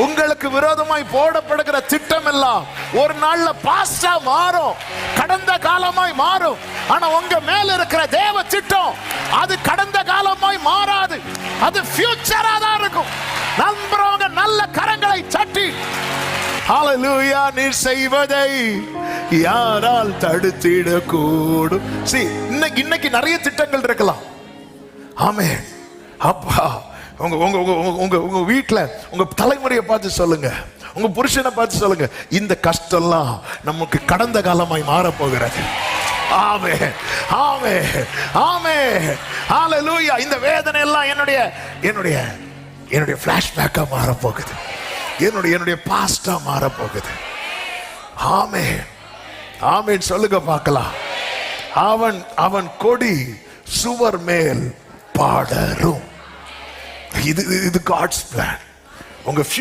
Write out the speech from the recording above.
உங்களுக்கு விரோதமாய் போடப்படுகிற திட்டம் எல்லாம் ஒரு நாள்ல பாஸ்டா மாறும், கடந்த காலமாய் மாறும். ஆனா உங்க மேல இருக்கிற தேவ திட்டம் அது கடந்த காலமாய் மாறாது, அது ஃபியூச்சரா தான் இருக்கும். நம்புறவங்க நல்ல கரங்களை தட்டி ஹalleluya. நீர் செய்வதை யாரால் தடுத்திட கூடும்? இன்னைக்கு நிறைய திட்டங்கள் இருக்கலாம். ஆமென். அப்பா உங்க உங்க உங்க உங்க வீட்டுல உங்க தலைமுறையை பார்த்து சொல்லுங்க, உங்க புருஷனை பார்த்து சொல்லுங்க, இந்த கஷ்டம்லாம் நமக்கு கடந்த காலமாய் மாறப் போகிறது. ஆமென், ஆமென், ஆமென், ஹalleluya. இந்த வேதனை எல்லாம் என்னுடைய என்னுடைய என்னுடைய ஃபிளாஷ்பேக்கா மாறப் போகுது, என்னுடைய பாஸ்டா மாறப் போகுது. ஆமென், ஆமென் சொல்லுங்க பார்க்கலாம். அவன் அவன் கொடி சுவர் மேல் பாடரும். இது காட்ஸ் பிளான். உங்க